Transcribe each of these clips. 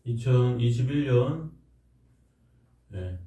2021년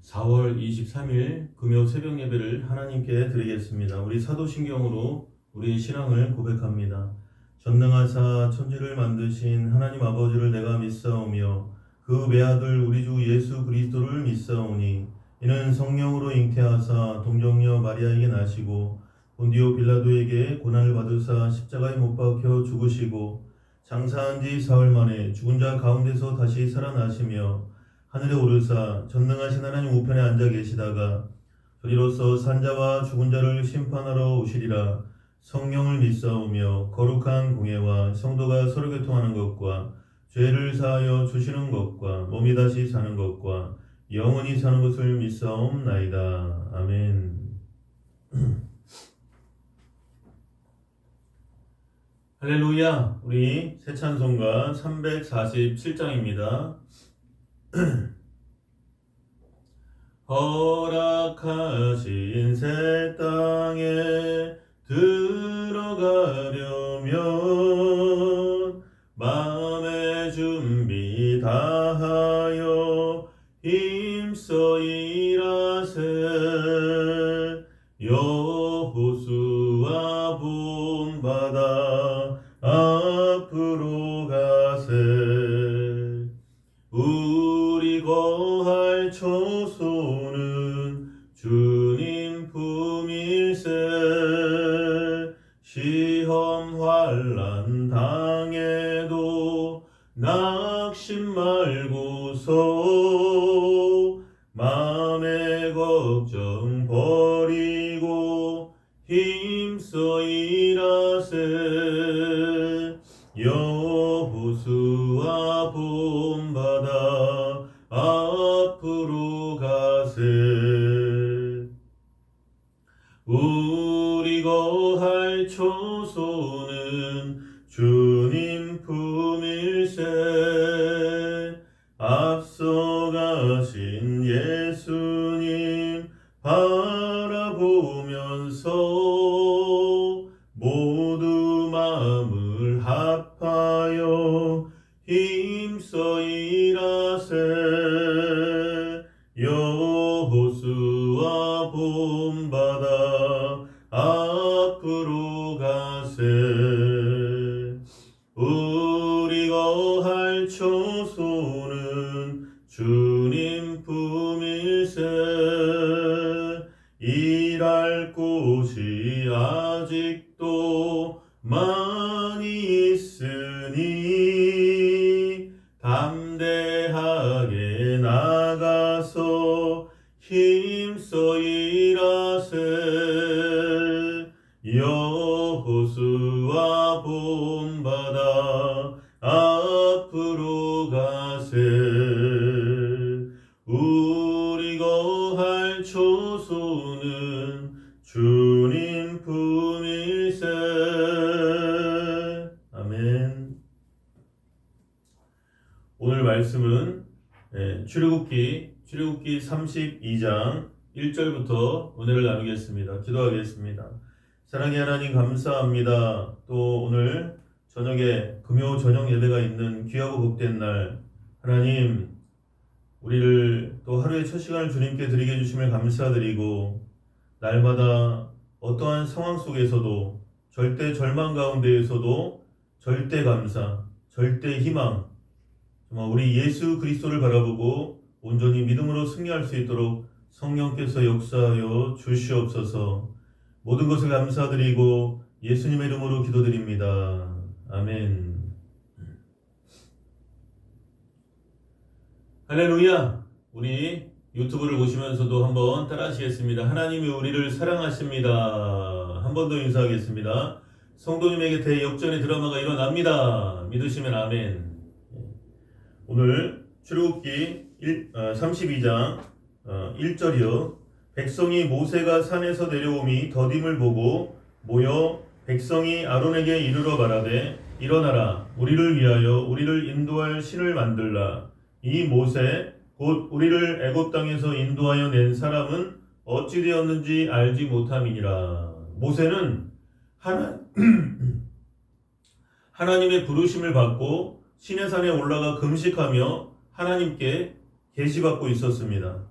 4월 23일 금요 새벽 예배를 하나님께 드리겠습니다. 우리 사도신경으로 우리의 신앙을 고백합니다. 전능하사 천지를 만드신 하나님 아버지를 내가 믿사오며 그 외아들 우리 주 예수 그리스도를 믿사오니 이는 성령으로 잉태하사 동정녀 마리아에게 나시고 본디오 빌라도에게 고난을 받으사 십자가에 못 박혀 죽으시고 장사한 지 사흘 만에 죽은 자 가운데서 다시 살아나시며 하늘에 오르사 전능하신 하나님 우편에 앉아 계시다가 저리로서 산자와 죽은 자를 심판하러 오시리라. 성령을 믿사오며 거룩한 공예와 성도가 서로 교통하는 것과 죄를 사하여 주시는 것과 몸이 다시 사는 것과 영원히 사는 것을 믿사옵나이다. 아멘. 할렐루야. 우리 새 찬송가 347장입니다. 허락하신 새 땅에 들어가려면 마음의 준비 다하여 힘써 일하세. 여호수아 본받아 앞으로 가세. 우리 거할 처소는 주님 품일세. 시험 환난 당해도 낙심 말고서 마음의 걱정 버리고 힘써 일하세. 여호수아 본받아 앞으로 가세. 우리 거할 처소는 주님 품일세. 앞서가신 예수님 바라보면서 모두 마음을 합하여 힘써 일하세. 여호수아 본받아 앞으로 가세. 우리 거할 처소는 주님 품일세. 일할 곳이 아직도 많이 있으니 담대하게 나가서 힘써 일하세. 여호수아 본받아 앞으로 가세. 우리 거할 처소는 주님 품일세. 아멘. 오늘 말씀은 출애굽기 32장 1절부터 은혜를 나누겠습니다. 기도하겠습니다. 사랑의 하나님 감사합니다. 또 오늘 저녁에 금요 저녁 예배가 있는 귀하고 복된 날, 하나님 우리를 또 하루의 첫 시간을 주님께 드리게 해주심을 감사드리고, 날마다 어떠한 상황 속에서도 절대 절망 가운데에서도 절대 감사, 절대 희망, 정말 우리 예수 그리스도를 바라보고 온전히 믿음으로 승리할 수 있도록 성령께서 역사하여 주시옵소서. 모든 것을 감사드리고 예수님의 이름으로 기도드립니다. 아멘. 할렐루야. 우리 유튜브를 보시면서도 한번 따라하시겠습니다. 하나님이 우리를 사랑하십니다. 한 번 더 인사하겠습니다. 성도님에게 대역전의 드라마가 일어납니다. 믿으시면 아멘. 오늘 출애굽기 32장 1절이요. 백성이 모세가 산에서 내려오미 더딤을 보고 모여 백성이 아론에게 이르러 말하되 일어나라. 우리를 위하여 우리를 인도할 신을 만들라. 이 모세 곧 우리를 애굽 땅에서 인도하여 낸 사람은 어찌 되었는지 알지 못함이니라. 모세는 하나님의 부르심을 받고 시내산에 올라가 금식하며 하나님께 계시받고 있었습니다.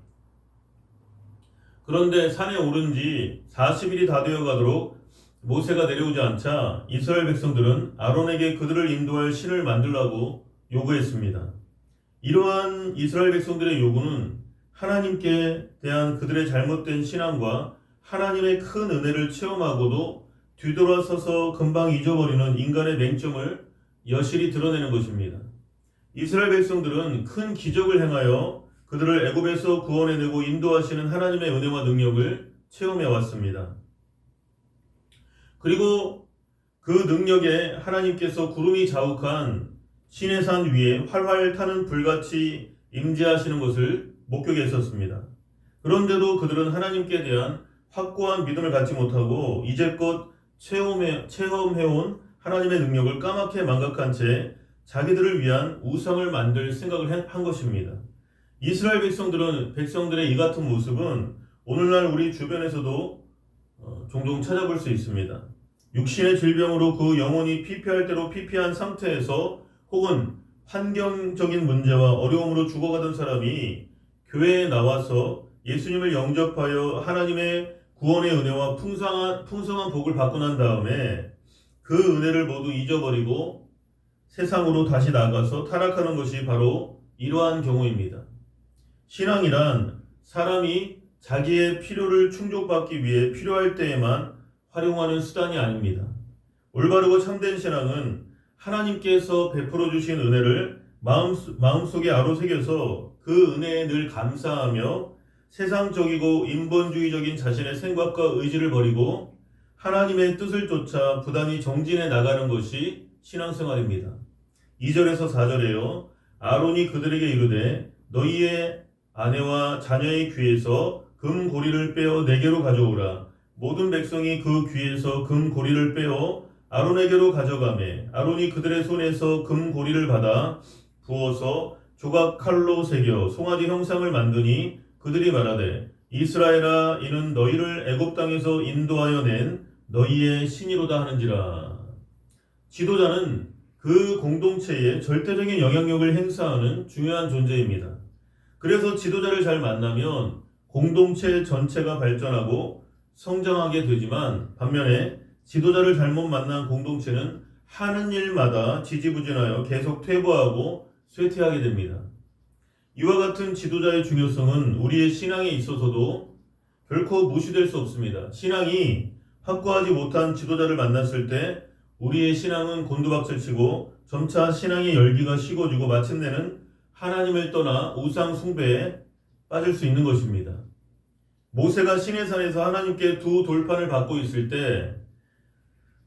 그런데 산에 오른 지 40일이 다 되어 가도록 모세가 내려오지 않자 이스라엘 백성들은 아론에게 그들을 인도할 신을 만들라고 요구했습니다. 이러한 이스라엘 백성들의 요구는 하나님께 대한 그들의 잘못된 신앙과 하나님의 큰 은혜를 체험하고도 뒤돌아서서 금방 잊어버리는 인간의 맹점을 여실히 드러내는 것입니다. 이스라엘 백성들은 큰 기적을 행하여 그들을 애굽에서 구원해내고 인도하시는 하나님의 은혜와 능력을 체험해 왔습니다. 그리고 그 능력에 하나님께서 구름이 자욱한 시내산 위에 활활 타는 불같이 임재하시는 것을 목격했었습니다. 그런데도 그들은 하나님께 대한 확고한 믿음을 갖지 못하고 이제껏 체험해온 하나님의 능력을 까맣게 망각한 채 자기들을 위한 우상을 만들 생각을 한 것입니다. 이스라엘 백성들의 이 같은 모습은 오늘날 우리 주변에서도 종종 찾아볼 수 있습니다. 육신의 질병으로 그 영혼이 피폐할 대로 피폐한 상태에서 혹은 환경적인 문제와 어려움으로 죽어가던 사람이 교회에 나와서 예수님을 영접하여 하나님의 구원의 은혜와 풍성한 복을 받고 난 다음에 그 은혜를 모두 잊어버리고 세상으로 다시 나가서 타락하는 것이 바로 이러한 경우입니다. 신앙이란 사람이 자기의 필요를 충족받기 위해 필요할 때에만 활용하는 수단이 아닙니다. 올바르고 참된 신앙은 하나님께서 베풀어 주신 은혜를 마음속에 아로새겨서 그 은혜에 늘 감사하며 세상적이고 인본주의적인 자신의 생각과 의지를 버리고 하나님의 뜻을 쫓아 부단히 정진해 나가는 것이 신앙생활입니다. 2절에서 4절에요. 아론이 그들에게 이르되 너희의 아내와 자녀의 귀에서 금 고리를 빼어 내게로 가져오라. 모든 백성이 그 귀에서 금 고리를 빼어 아론에게로 가져가매 아론이 그들의 손에서 금 고리를 받아 부어서 조각 칼로 새겨 송아지 형상을 만드니 그들이 말하되 이스라엘아 이는 너희를 애굽 땅에서 인도하여 낸 너희의 신이로다 하는지라. 지도자는 그 공동체에 절대적인 영향력을 행사하는 중요한 존재입니다. 그래서 지도자를 잘 만나면 공동체 전체가 발전하고 성장하게 되지만 반면에 지도자를 잘못 만난 공동체는 하는 일마다 지지부진하여 계속 퇴보하고 쇠퇴하게 됩니다. 이와 같은 지도자의 중요성은 우리의 신앙에 있어서도 결코 무시될 수 없습니다. 신앙이 확고하지 못한 지도자를 만났을 때 우리의 신앙은 곤두박질치고 점차 신앙의 열기가 식어지고 마침내는 하나님을 떠나 우상 숭배에 빠질 수 있는 것입니다. 모세가 시내산에서 하나님께 두 돌판을 받고 있을 때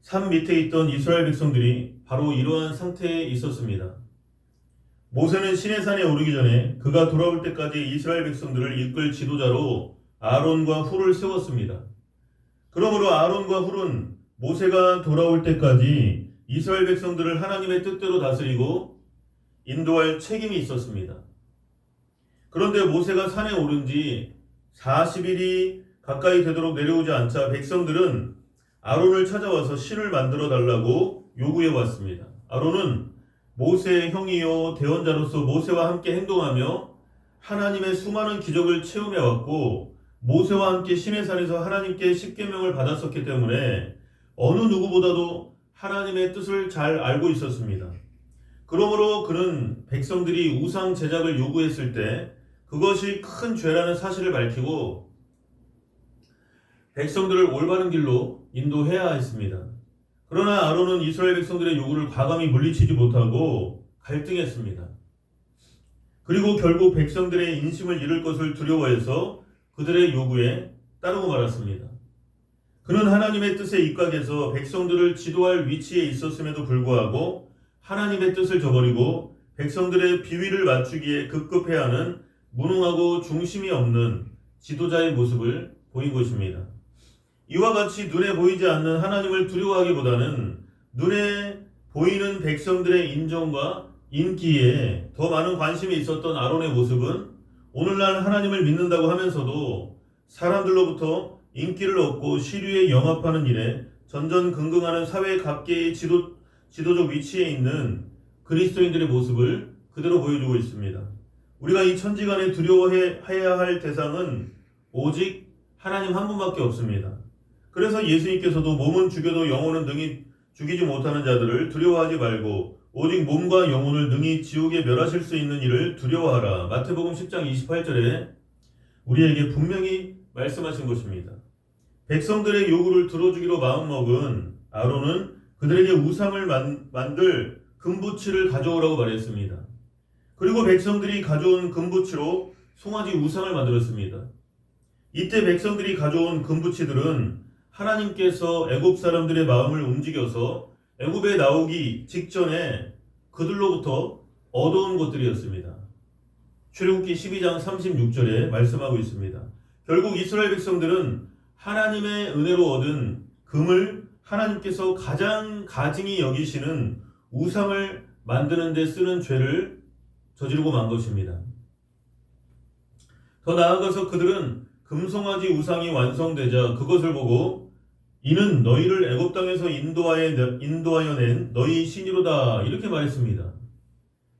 산 밑에 있던 이스라엘 백성들이 바로 이러한 상태에 있었습니다. 모세는 시내산에 오르기 전에 그가 돌아올 때까지 이스라엘 백성들을 이끌 지도자로 아론과 훌을 세웠습니다. 그러므로 아론과 훌은 모세가 돌아올 때까지 이스라엘 백성들을 하나님의 뜻대로 다스리고 인도할 책임이 있었습니다. 그런데 모세가 산에 오른 지 40일이 가까이 되도록 내려오지 않자 백성들은 아론을 찾아와서 신을 만들어 달라고 요구해 왔습니다. 아론은 모세의 형이요 대언자로서 모세와 함께 행동하며 하나님의 수많은 기적을 체험해 왔고 모세와 함께 시내산에서 하나님께 십계명을 받았었기 때문에 어느 누구보다도 하나님의 뜻을 잘 알고 있었습니다. 그러므로 그는 백성들이 우상 제작을 요구했을 때 그것이 큰 죄라는 사실을 밝히고 백성들을 올바른 길로 인도해야 했습니다. 그러나 아론은 이스라엘 백성들의 요구를 과감히 물리치지 못하고 갈등했습니다. 그리고 결국 백성들의 인심을 잃을 것을 두려워해서 그들의 요구에 따르고 말았습니다. 그는 하나님의 뜻에 입각해서 백성들을 지도할 위치에 있었음에도 불구하고 하나님의 뜻을 저버리고 백성들의 비위를 맞추기에 급급해하는 무능하고 중심이 없는 지도자의 모습을 보인 것입니다. 이와 같이 눈에 보이지 않는 하나님을 두려워하기보다는 눈에 보이는 백성들의 인정과 인기에 더 많은 관심이 있었던 아론의 모습은 오늘날 하나님을 믿는다고 하면서도 사람들로부터 인기를 얻고 시류에 영합하는 일에 전전긍긍하는 사회 각계의 지도적 위치에 있는 그리스도인들의 모습을 그대로 보여주고 있습니다. 우리가 이 천지간에 두려워해야 할 대상은 오직 하나님 한 분밖에 없습니다. 그래서 예수님께서도 몸은 죽여도 영혼은 능히 죽이지 못하는 자들을 두려워하지 말고 오직 몸과 영혼을 능히 지옥에 멸하실 수 있는 이를 두려워하라. 마태복음 10장 28절에 우리에게 분명히 말씀하신 것입니다. 백성들의 요구를 들어주기로 마음먹은 아론은 그들에게 우상을 만들 금부치를 가져오라고 말했습니다. 그리고 백성들이 가져온 금부치로 송아지 우상을 만들었습니다. 이때 백성들이 가져온 금부치들은 하나님께서 애굽 사람들의 마음을 움직여서 애굽에 나오기 직전에 그들로부터 얻어온 것들이었습니다. 출애굽기 12장 36절에 말씀하고 있습니다. 결국 이스라엘 백성들은 하나님의 은혜로 얻은 금을 하나님께서 가장 가증히 여기시는 우상을 만드는 데 쓰는 죄를 저지르고 만 것입니다. 더 나아가서 그들은 금송아지 우상이 완성되자 그것을 보고 이는 너희를 애굽 땅에서 인도하여 낸 너희 신이로다 이렇게 말했습니다.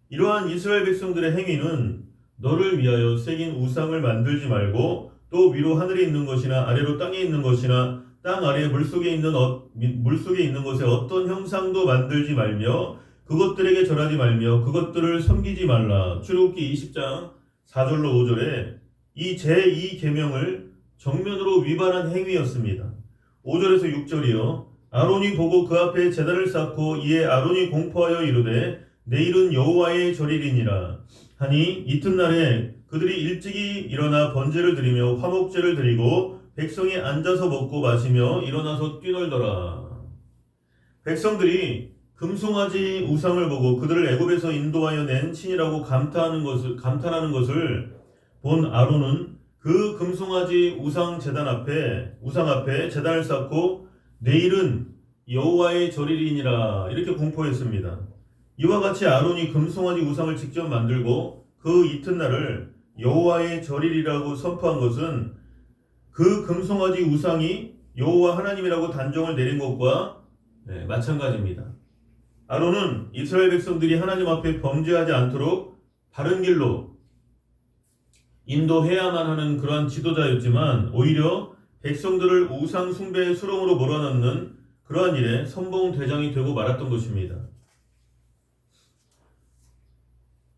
이러한 이스라엘 백성들의 행위는 너를 위하여 새긴 우상을 만들지 말고 또 위로 하늘에 있는 것이나 아래로 땅에 있는 것이나 땅 아래 물속에 있는 것에 어떤 형상도 만들지 말며 그것들에게 절하지 말며 그것들을 섬기지 말라. 출애굽기 20장 4절로 5절에 이 제2 계명을 정면으로 위반한 행위였습니다. 5절에서 6절이요. 아론이 보고 그 앞에 제단을 쌓고 이에 아론이 공포하여 이르되 내일은 여호와의 절일이니라 하니 이튿날에 그들이 일찍이 일어나 번제를 드리며 화목제를 드리고 백성이 앉아서 먹고 마시며 일어나서 뛰놀더라. 백성들이 금송아지 우상을 보고 그들을 애굽에서 인도하여 낸 신이라고 감탄하는 것을 본 아론은 그 금송아지 우상 앞에 제단을 쌓고 내일은 여호와의 절일이니라 이렇게 공포했습니다. 이와 같이 아론이 금송아지 우상을 직접 만들고 그 이튿날을 여호와의 절일이라고 선포한 것은 그 금송아지 우상이 여호와 하나님이라고 단정을 내린 것과 마찬가지입니다. 아론은 이스라엘 백성들이 하나님 앞에 범죄하지 않도록 바른 길로 인도해야만 하는 그러한 지도자였지만 오히려 백성들을 우상 숭배의 수렁으로 몰아넣는 그러한 일에 선봉대장이 되고 말았던 것입니다.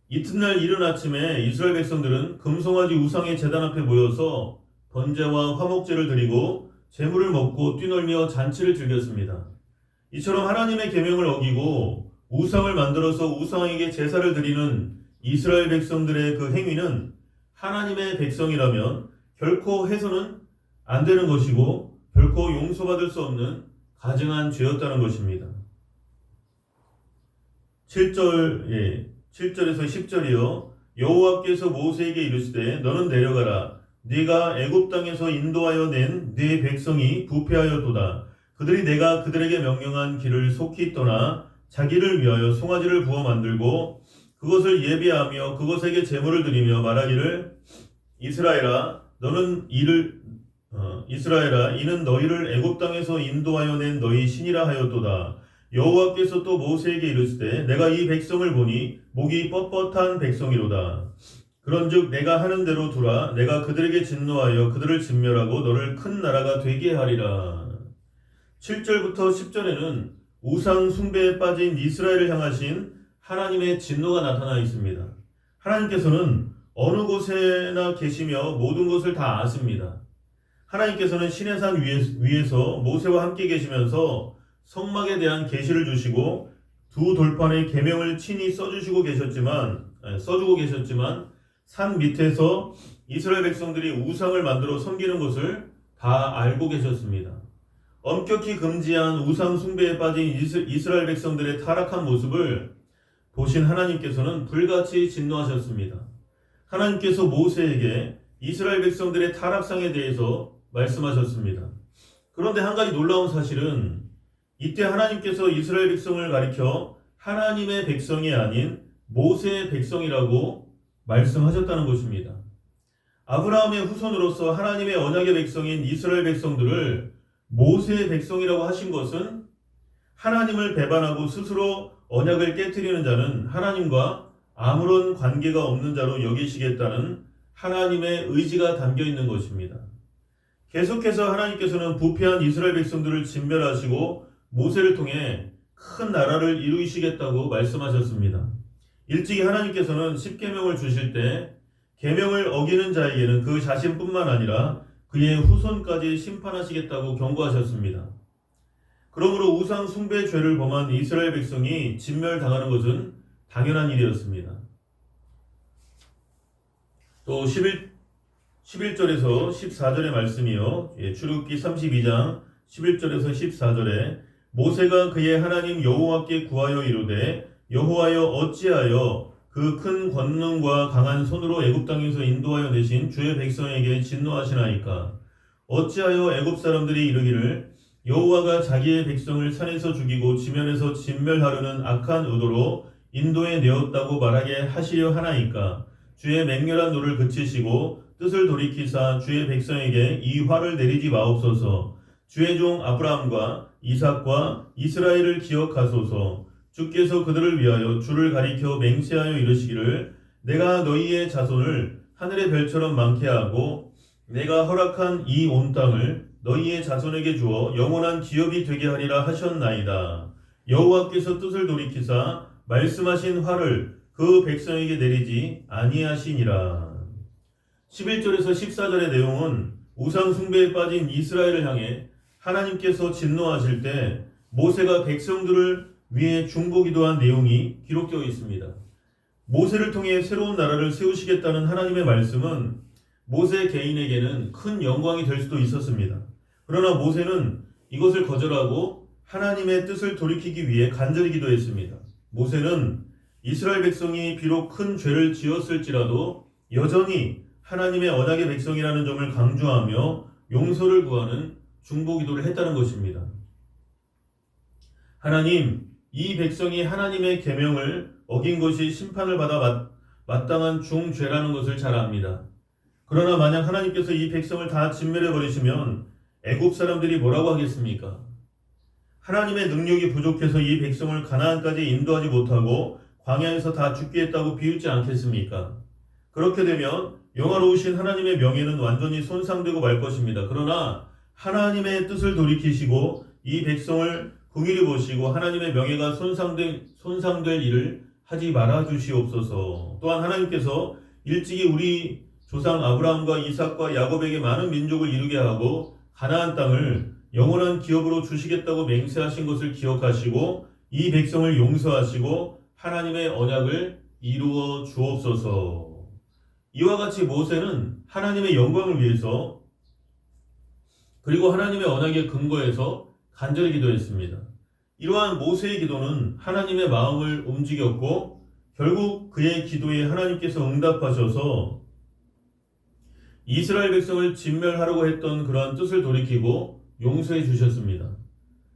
이튿날 이른 아침에 이스라엘 백성들은 금송아지 우상의 제단 앞에 모여서 번제와 화목제를 드리고 제물을 먹고 뛰놀며 잔치를 즐겼습니다. 이처럼 하나님의 계명을 어기고 우상을 만들어서 우상에게 제사를 드리는 이스라엘 백성들의 그 행위는 하나님의 백성이라면 결코 해서는 안 되는 것이고 결코 용서받을 수 없는 가증한 죄였다는 것입니다. 7절에서 10절이요. 여호와께서 모세에게 이르시되 너는 내려가라. 네가 애굽 땅에서 인도하여 낸 네 백성이 부패하였도다. 그들이 내가 그들에게 명령한 길을 속히 떠나 자기를 위하여 송아지를 부어 만들고 그것을 예비하며 그것에게 제물을 드리며 말하기를 이스라엘아 이는 너희를 애굽 땅에서 인도하여 낸 너희 신이라 하였도다. 여호와께서 또 모세에게 이르시되 내가 이 백성을 보니 목이 뻣뻣한 백성이로다. 그런즉 내가 하는 대로 두라. 내가 그들에게 진노하여 그들을 진멸하고 너를 큰 나라가 되게 하리라. 7절부터 10절에는 우상 숭배에 빠진 이스라엘을 향하신 하나님의 진노가 나타나 있습니다. 하나님께서는 어느 곳에나 계시며 모든 것을 다 아십니다. 하나님께서는 시내산 위에서 모세와 함께 계시면서 성막에 대한 계시를 주시고 두 돌판의 계명을 친히 써주고 계셨지만 산 밑에서 이스라엘 백성들이 우상을 만들어 섬기는 것을 다 알고 계셨습니다. 엄격히 금지한 우상 숭배에 빠진 이스라엘 백성들의 타락한 모습을 보신 하나님께서는 불같이 진노하셨습니다. 하나님께서 모세에게 이스라엘 백성들의 타락상에 대해서 말씀하셨습니다. 그런데 한 가지 놀라운 사실은 이때 하나님께서 이스라엘 백성을 가리켜 하나님의 백성이 아닌 모세의 백성이라고 말씀하셨다는 것입니다. 아브라함의 후손으로서 하나님의 언약의 백성인 이스라엘 백성들을 모세의 백성이라고 하신 것은 하나님을 배반하고 스스로 언약을 깨트리는 자는 하나님과 아무런 관계가 없는 자로 여기시겠다는 하나님의 의지가 담겨 있는 것입니다. 계속해서 하나님께서는 부패한 이스라엘 백성들을 진멸하시고 모세를 통해 큰 나라를 이루시겠다고 말씀하셨습니다. 일찍이 하나님께서는 십계명을 주실 때 계명을 어기는 자에게는 그 자신뿐만 아니라 그의 후손까지 심판하시겠다고 경고하셨습니다. 그러므로 우상 숭배 죄를 범한 이스라엘 백성이 진멸당하는 것은 당연한 일이었습니다. 또 11절에서 14절의 말씀이요. 출애굽기 32장 11절에서 14절에 모세가 그의 하나님 여호와께 구하여 이르되 여호와여 어찌하여 그 큰 권능과 강한 손으로 애굽 땅에서 인도하여 내신 주의 백성에게 진노하시나이까. 어찌하여 애굽 사람들이 이르기를 여호와가 자기의 백성을 산에서 죽이고 지면에서 진멸하려는 악한 의도로 인도해 내었다고 말하게 하시려 하나이까. 주의 맹렬한 노를 그치시고 뜻을 돌이키사 주의 백성에게 이 화를 내리지 마옵소서. 주의 종 아브라함과 이삭과 이스라엘을 기억하소서. 주께서 그들을 위하여 주를 가리켜 맹세하여 이르시기를 내가 너희의 자손을 하늘의 별처럼 많게 하고 내가 허락한 이 온 땅을 너희의 자손에게 주어 영원한 기업이 되게 하리라 하셨나이다. 여호와께서 뜻을 돌이키사 말씀하신 화를 그 백성에게 내리지 아니하시니라. 11절에서 14절의 내용은 우상 숭배에 빠진 이스라엘을 향해 하나님께서 진노하실 때 모세가 백성들을 위해 중보기도한 내용이 기록되어 있습니다. 모세를 통해 새로운 나라를 세우시겠다는 하나님의 말씀은 모세 개인에게는 큰 영광이 될 수도 있었습니다. 그러나 모세는 이것을 거절하고 하나님의 뜻을 돌이키기 위해 간절히 기도했습니다. 모세는 이스라엘 백성이 비록 큰 죄를 지었을지라도 여전히 하나님의 언약의 백성이라는 점을 강조하며 용서를 구하는 중보기도를 했다는 것입니다. 하나님, 이 백성이 하나님의 계명을 어긴 것이 심판을 받아 마땅한 중죄라는 것을 잘 압니다. 그러나 만약 하나님께서 이 백성을 다 진멸해 버리시면 애굽 사람들이 뭐라고 하겠습니까? 하나님의 능력이 부족해서 이 백성을 가나안까지 인도하지 못하고 광야에서 다 죽게 했다고 비웃지 않겠습니까? 그렇게 되면 영화로우신 하나님의 명예는 완전히 손상되고 말 것입니다. 그러나 하나님의 뜻을 돌이키시고 이 백성을 긍휼히 보시고 하나님의 명예가 손상될 일을 하지 말아 주시옵소서. 또한 하나님께서 일찍이 우리 조상 아브라함과 이삭과 야곱에게 많은 민족을 이루게 하고 가나안 땅을 영원한 기업으로 주시겠다고 맹세하신 것을 기억하시고 이 백성을 용서하시고 하나님의 언약을 이루어 주옵소서. 이와 같이 모세는 하나님의 영광을 위해서 그리고 하나님의 언약의 근거에서 간절히 기도했습니다. 이러한 모세의 기도는 하나님의 마음을 움직였고 결국 그의 기도에 하나님께서 응답하셔서 이스라엘 백성을 진멸하려고 했던 그러한 뜻을 돌이키고 용서해 주셨습니다.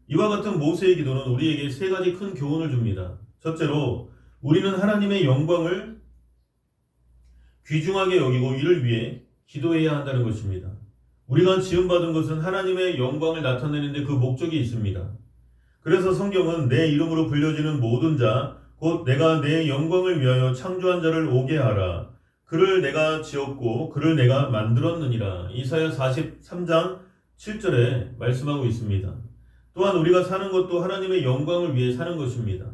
이와 같은 모세의 기도는 우리에게 세 가지 큰 교훈을 줍니다. 첫째로 우리는 하나님의 영광을 귀중하게 여기고 이를 위해 기도해야 한다는 것입니다. 우리가 지음받은 것은 하나님의 영광을 나타내는 데 그 목적이 있습니다. 그래서 성경은 내 이름으로 불려지는 모든 자, 곧 내가 내 영광을 위하여 창조한 자를 오게 하라. 그를 내가 지었고 그를 내가 만들었느니라. 이사야 43장 7절에 말씀하고 있습니다. 또한 우리가 사는 것도 하나님의 영광을 위해 사는 것입니다.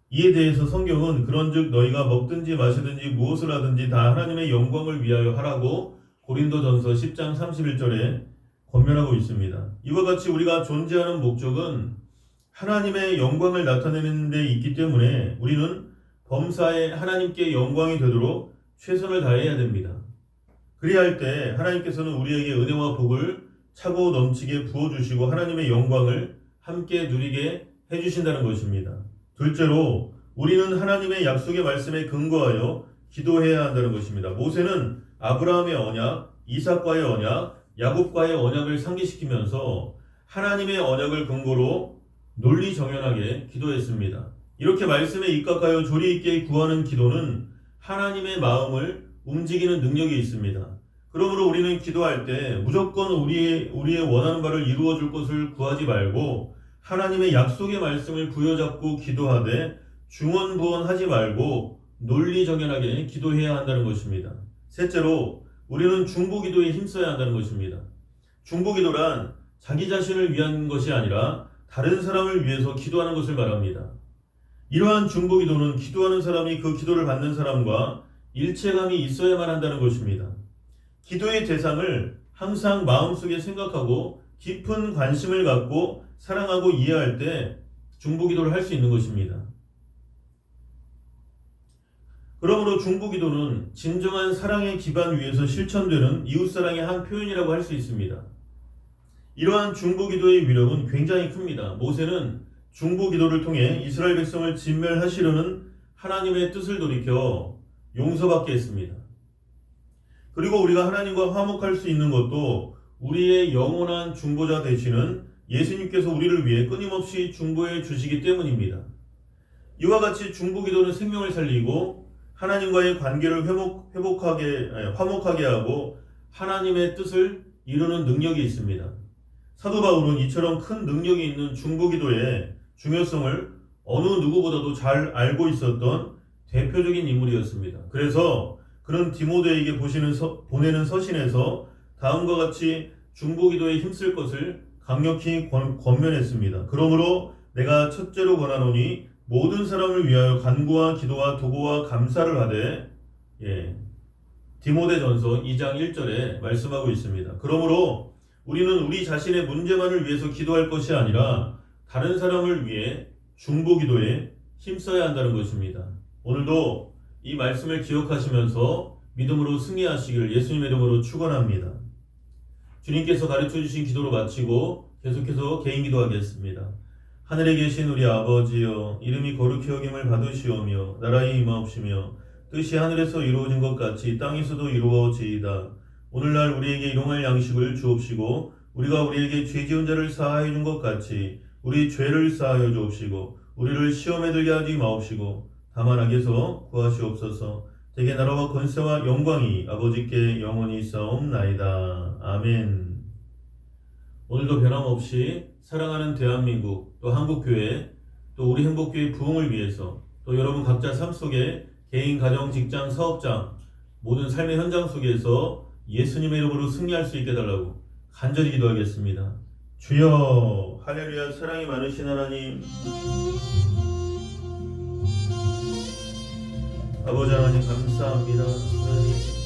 이에 대해서 성경은 그런즉 너희가 먹든지 마시든지 무엇을 하든지 다 하나님의 영광을 위하여 하라고 고린도전서 10장 31절에 권면하고 있습니다. 이와 같이 우리가 존재하는 목적은 하나님의 영광을 나타내는 데 있기 때문에 우리는 범사에 하나님께 영광이 되도록 최선을 다해야 됩니다. 그리야 할 때 하나님께서는 우리에게 은혜와 복을 차고 넘치게 부어주시고 하나님의 영광을 함께 누리게 해주신다는 것입니다. 둘째로 우리는 하나님의 약속의 말씀에 근거하여 기도해야 한다는 것입니다. 모세는 아브라함의 언약, 이삭과의 언약, 야곱과의 언약을 상기시키면서 하나님의 언약을 근거로 논리정연하게 기도했습니다. 이렇게 말씀에 입각하여 조리 있게 구하는 기도는 하나님의 마음을 움직이는 능력이 있습니다. 그러므로 우리는 기도할 때 무조건 우리의 원하는 바를 이루어 줄 것을 구하지 말고 하나님의 약속의 말씀을 부여잡고 기도하되 중언부언하지 말고 논리정연하게 기도해야 한다는 것입니다. 셋째로 우리는 중보기도에 힘써야 한다는 것입니다. 중보기도란 자기 자신을 위한 것이 아니라 다른 사람을 위해서 기도하는 것을 말합니다. 이러한 중보기도는 기도하는 사람이 그 기도를 받는 사람과 일체감이 있어야만 한다는 것입니다. 기도의 대상을 항상 마음속에 생각하고 깊은 관심을 갖고 사랑하고 이해할 때 중보기도를 할 수 있는 것입니다. 그러므로 중보기도는 진정한 사랑의 기반 위에서 실천되는 이웃사랑의 한 표현이라고 할 수 있습니다. 이러한 중보기도의 위력은 굉장히 큽니다. 모세는 중보기도를 통해 이스라엘 백성을 진멸하시려는 하나님의 뜻을 돌이켜 용서받게 했습니다. 그리고 우리가 하나님과 화목할 수 있는 것도 우리의 영원한 중보자 되시는 예수님께서 우리를 위해 끊임없이 중보해 주시기 때문입니다. 이와 같이 중보기도는 생명을 살리고 하나님과의 관계를 화목하게 하고 하나님의 뜻을 이루는 능력이 있습니다. 사도 바울은 이처럼 큰 능력이 있는 중보기도의 중요성을 어느 누구보다도 잘 알고 있었던 대표적인 인물이었습니다. 그래서 그는 디모데에게 보내는 서신에서 다음과 같이 중보기도에 힘쓸 것을 강력히 권면했습니다. 그러므로 내가 첫째로 권하노니 모든 사람을 위하여 간구와 기도와 도구와 감사를 하되, 디모데전서 2장 1절에 말씀하고 있습니다. 그러므로 우리는 우리 자신의 문제만을 위해서 기도할 것이 아니라 다른 사람을 위해 중보기도에 힘써야 한다는 것입니다. 오늘도 이 말씀을 기억하시면서 믿음으로 승리하시기를 예수님의 이름으로 축원합니다. 주님께서 가르쳐 주신 기도로 마치고 계속해서 개인 기도하겠습니다. 하늘에 계신 우리 아버지여, 이름이 거룩히 여김을 받으시오며 나라의 임하옵시며 뜻이 하늘에서 이루어진 것 같이 땅에서도 이루어지이다. 오늘날 우리에게 일용할 양식을 주옵시고 우리가 우리에게 죄 지은 자를 사하여 준 것 같이 우리 죄를 사하여 주옵시고 우리를 시험에 들게 하지 마옵시고 다만 악에서 구하시옵소서. 대개 나라와 권세와 영광이 아버지께 영원히 있사옵나이다. 아멘. 오늘도 변함없이 사랑하는 대한민국, 또 한국교회, 또 우리 행복교회 부흥을 위해서, 또 여러분 각자 삶 속에 개인, 가정, 직장, 사업장, 모든 삶의 현장 속에서 예수님의 이름으로 승리할 수 있게 해달라고 간절히 기도하겠습니다. 주여, 할렐루야. 사랑이 많으신 하나님, 아버지 하나님 감사합니다. 하나님,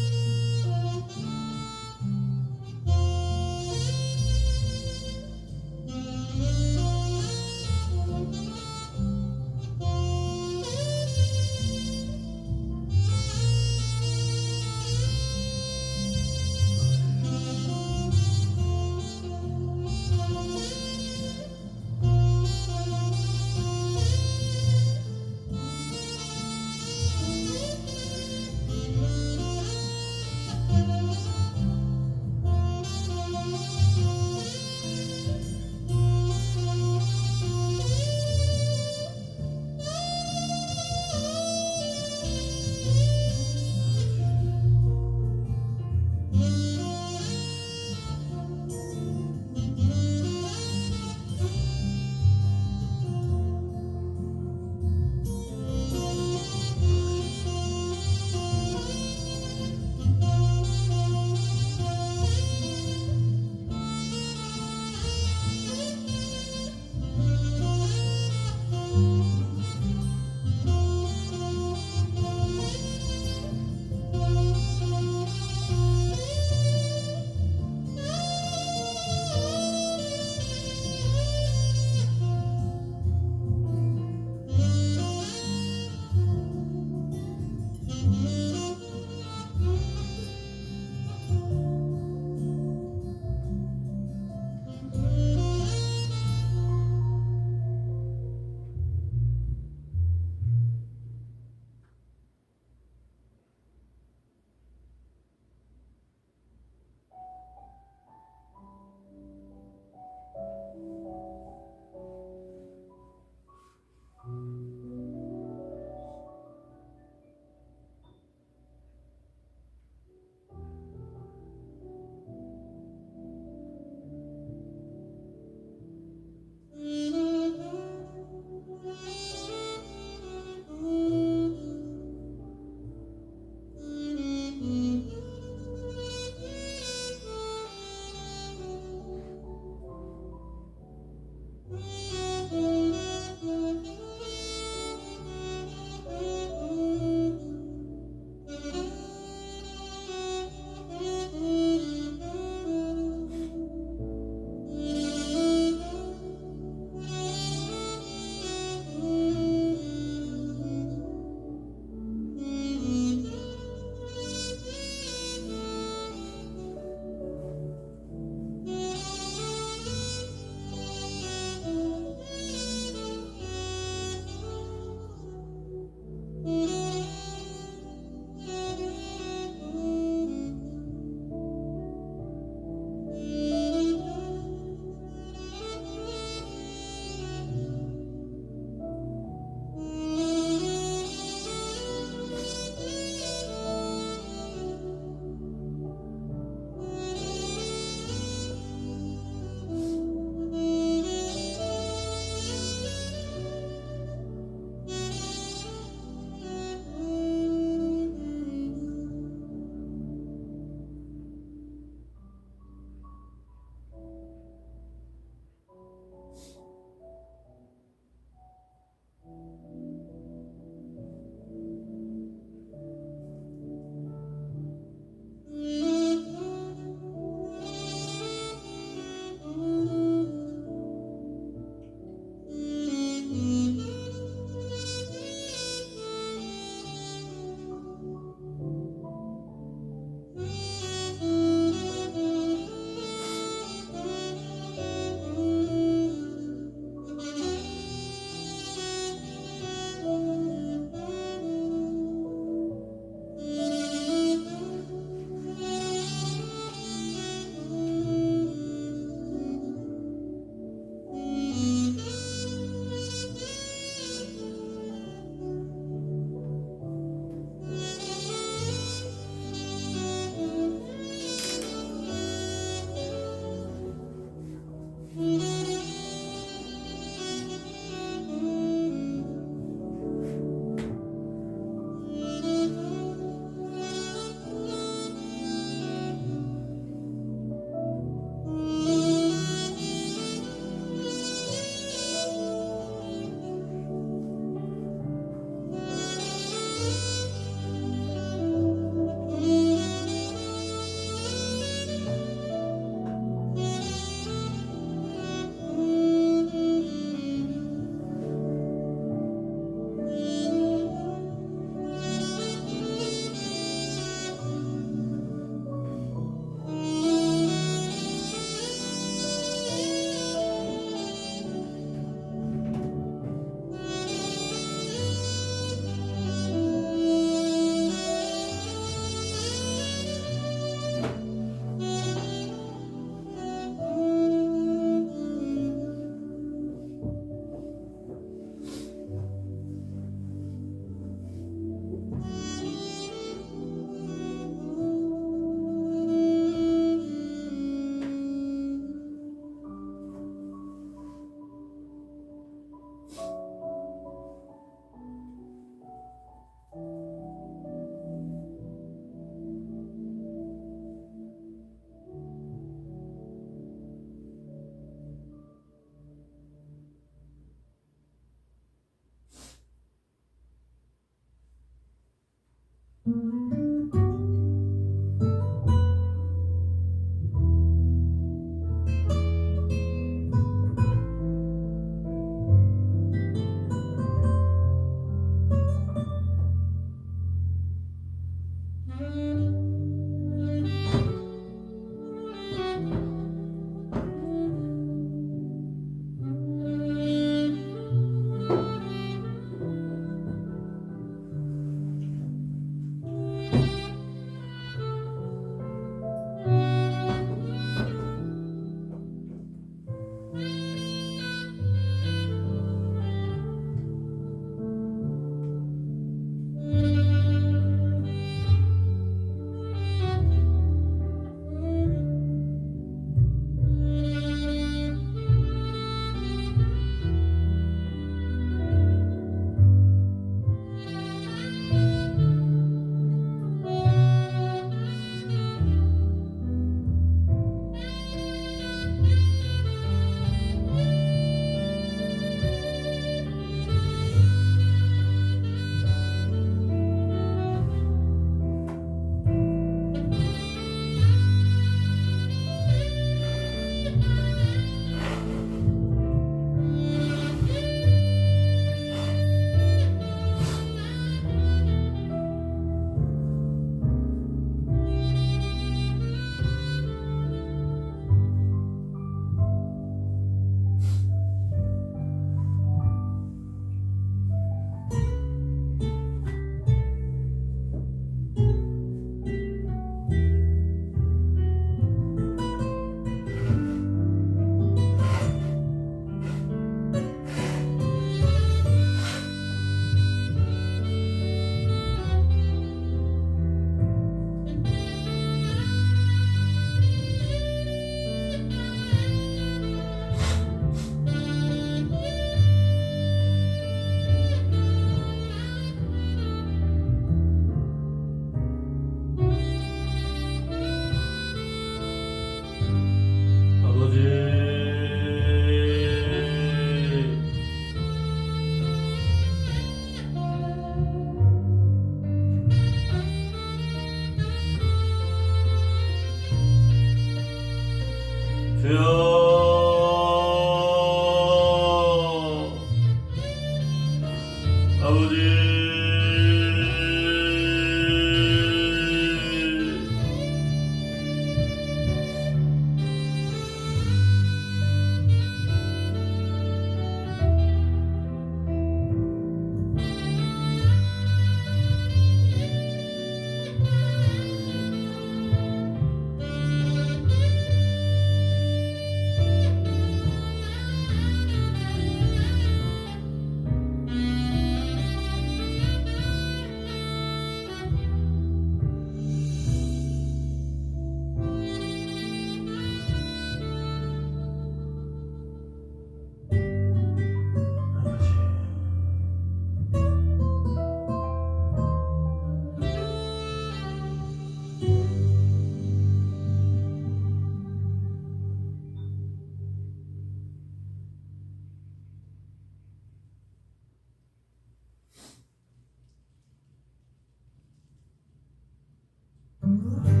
것